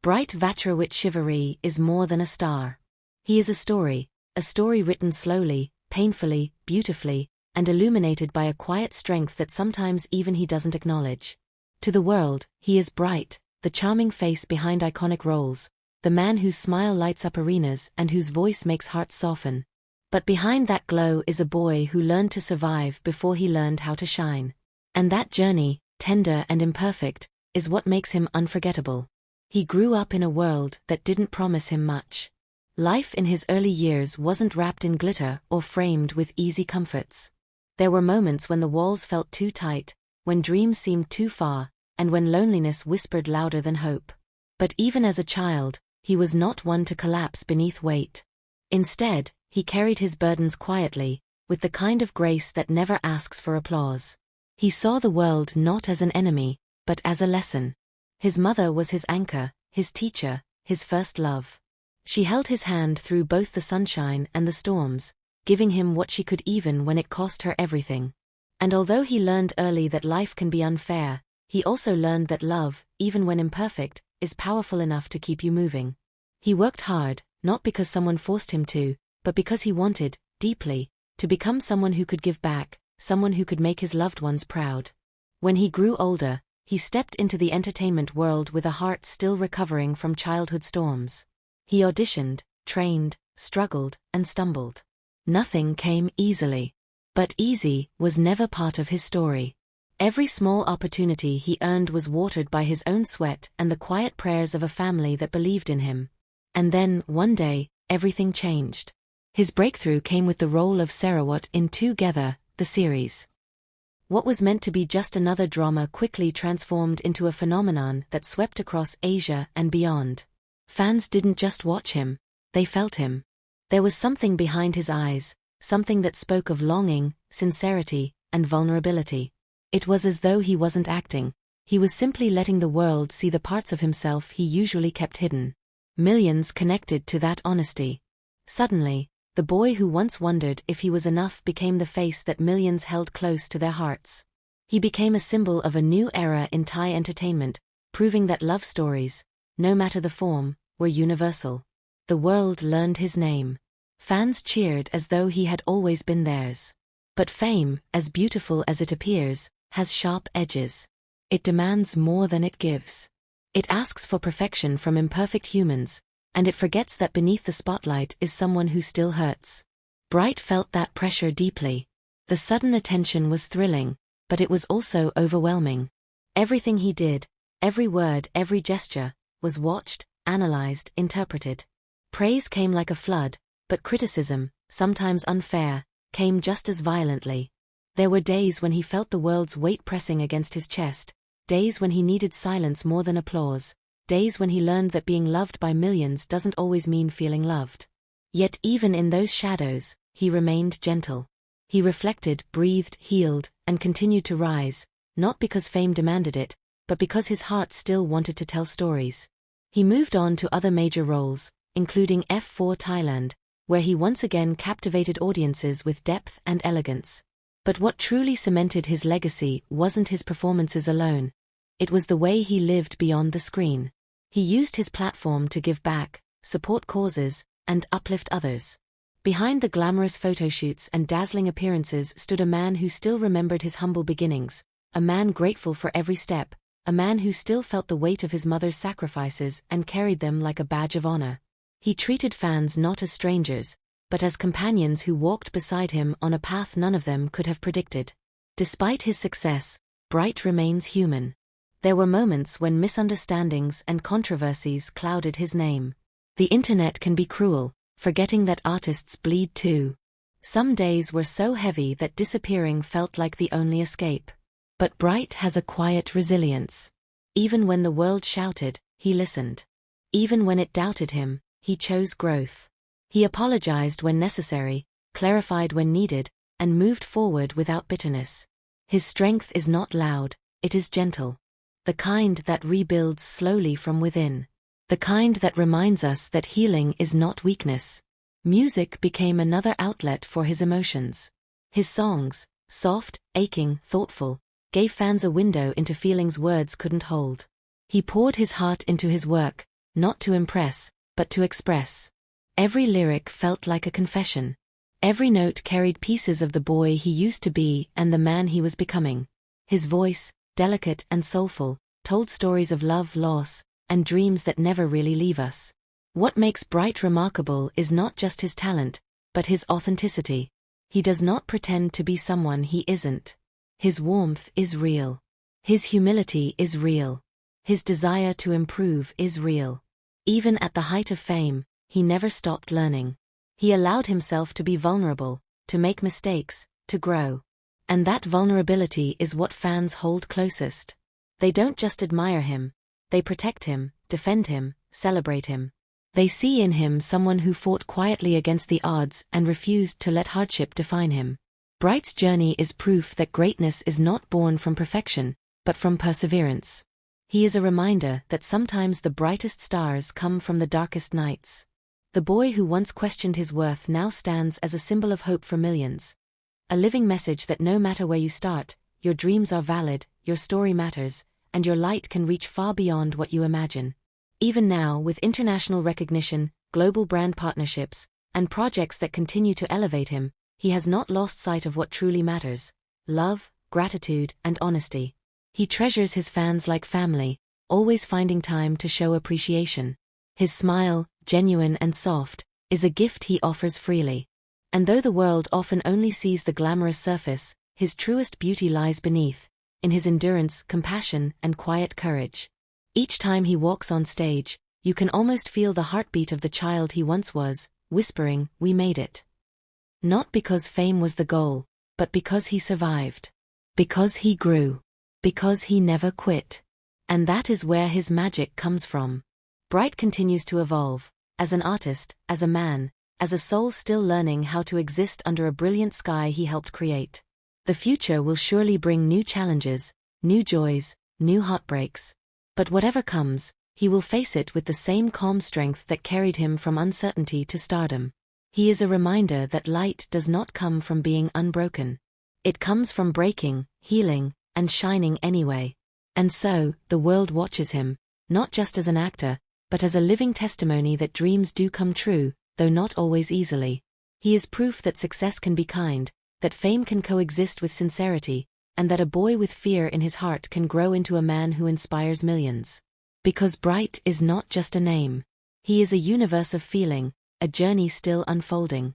Bright Vachirawit is more than a star. He is a story written slowly, painfully, beautifully, and illuminated by a quiet strength that sometimes even he doesn't acknowledge. To the world, he is Bright, the charming face behind iconic roles, the man whose smile lights up arenas and whose voice makes hearts soften. But behind that glow is a boy who learned to survive before he learned how to shine. And that journey, tender and imperfect, is what makes him unforgettable. He grew up in a world that didn't promise him much. Life in his early years wasn't wrapped in glitter or framed with easy comforts. There were moments when the walls felt too tight, when dreams seemed too far, and when loneliness whispered louder than hope. But even as a child, he was not one to collapse beneath weight. Instead, he carried his burdens quietly, with the kind of grace that never asks for applause. He saw the world not as an enemy, but as a lesson. His mother was his anchor, his teacher, his first love. She held his hand through both the sunshine and the storms, giving him what she could even when it cost her everything. And although he learned early that life can be unfair, he also learned that love, even when imperfect, is powerful enough to keep you moving. He worked hard, not because someone forced him to, but because he wanted, deeply, to become someone who could give back, someone who could make his loved ones proud. When he grew older, he stepped into the entertainment world with a heart still recovering from childhood storms. He auditioned, trained, struggled, and stumbled. Nothing came easily. But easy was never part of his story. Every small opportunity he earned was watered by his own sweat and the quiet prayers of a family that believed in him. And then, one day, everything changed. His breakthrough came with the role of Sarawat in Together, the series. What was meant to be just another drama quickly transformed into a phenomenon that swept across Asia and beyond. Fans didn't just watch him, they felt him. There was something behind his eyes, something that spoke of longing, sincerity, and vulnerability. It was as though he wasn't acting, he was simply letting the world see the parts of himself he usually kept hidden. Millions connected to that honesty. Suddenly, the boy who once wondered if he was enough became the face that millions held close to their hearts. He became a symbol of a new era in Thai entertainment, proving that love stories, no matter the form, were universal. The world learned his name. Fans cheered as though he had always been theirs. But fame, as beautiful as it appears, has sharp edges. It demands more than it gives. It asks for perfection from imperfect humans, and it forgets that beneath the spotlight is someone who still hurts. Bright felt that pressure deeply. The sudden attention was thrilling, but it was also overwhelming. Everything he did, every word, every gesture, was watched, analyzed, interpreted. Praise came like a flood, but criticism, sometimes unfair, came just as violently. There were days when he felt the world's weight pressing against his chest, days when he needed silence more than applause, days when he learned that being loved by millions doesn't always mean feeling loved. Yet even in those shadows, he remained gentle. He reflected, breathed, healed, and continued to rise, not because fame demanded it, but because his heart still wanted to tell stories. He moved on to other major roles, including F4 Thailand, where he once again captivated audiences with depth and elegance. But what truly cemented his legacy wasn't his performances alone. It was the way he lived beyond the screen. He used his platform to give back, support causes, and uplift others. Behind the glamorous photoshoots and dazzling appearances stood a man who still remembered his humble beginnings, a man grateful for every step, a man who still felt the weight of his mother's sacrifices and carried them like a badge of honor. He treated fans not as strangers, but as companions who walked beside him on a path none of them could have predicted. Despite his success, Bright remains human. There were moments when misunderstandings and controversies clouded his name. The internet can be cruel, forgetting that artists bleed too. Some days were so heavy that disappearing felt like the only escape. But Bright has a quiet resilience. Even when the world shouted, he listened. Even when it doubted him, he chose growth. He apologized when necessary, clarified when needed, and moved forward without bitterness. His strength is not loud, it is gentle. The kind that rebuilds slowly from within. The kind that reminds us that healing is not weakness. Music became another outlet for his emotions. His songs, soft, aching, thoughtful, gave fans a window into feelings words couldn't hold. He poured his heart into his work, not to impress, but to express. Every lyric felt like a confession. Every note carried pieces of the boy he used to be and the man he was becoming. His voice, delicate and soulful, told stories of love, loss, and dreams that never really leave us. What makes Bright remarkable is not just his talent, but his authenticity. He does not pretend to be someone he isn't. His warmth is real. His humility is real. His desire to improve is real. Even at the height of fame, he never stopped learning. He allowed himself to be vulnerable, to make mistakes, to grow. And that vulnerability is what fans hold closest. They don't just admire him. They protect him, defend him, celebrate him. They see in him someone who fought quietly against the odds and refused to let hardship define him. Bright's journey is proof that greatness is not born from perfection, but from perseverance. He is a reminder that sometimes the brightest stars come from the darkest nights. The boy who once questioned his worth now stands as a symbol of hope for millions. A living message that no matter where you start, your dreams are valid, your story matters, and your light can reach far beyond what you imagine. Even now, with international recognition, global brand partnerships, and projects that continue to elevate him, he has not lost sight of what truly matters: love, gratitude, and honesty. He treasures his fans like family, always finding time to show appreciation. His smile, genuine and soft, is a gift he offers freely. And though the world often only sees the glamorous surface, his truest beauty lies beneath, in his endurance, compassion, and quiet courage. Each time he walks on stage, you can almost feel the heartbeat of the child he once was, whispering, "We made it." Not because fame was the goal, but because he survived. Because he grew. Because he never quit. And that is where his magic comes from. Bright continues to evolve, as an artist, as a man, as a soul still learning how to exist under a brilliant sky he helped create. The future will surely bring new challenges, new joys, new heartbreaks. But whatever comes, he will face it with the same calm strength that carried him from uncertainty to stardom. He is a reminder that light does not come from being unbroken. It comes from breaking, healing, and shining anyway. And so, the world watches him, not just as an actor, but as a living testimony that dreams do come true, though not always easily. He is proof that success can be kind, that fame can coexist with sincerity, and that a boy with fear in his heart can grow into a man who inspires millions. Because Bright is not just a name. He is a universe of feeling, a journey still unfolding.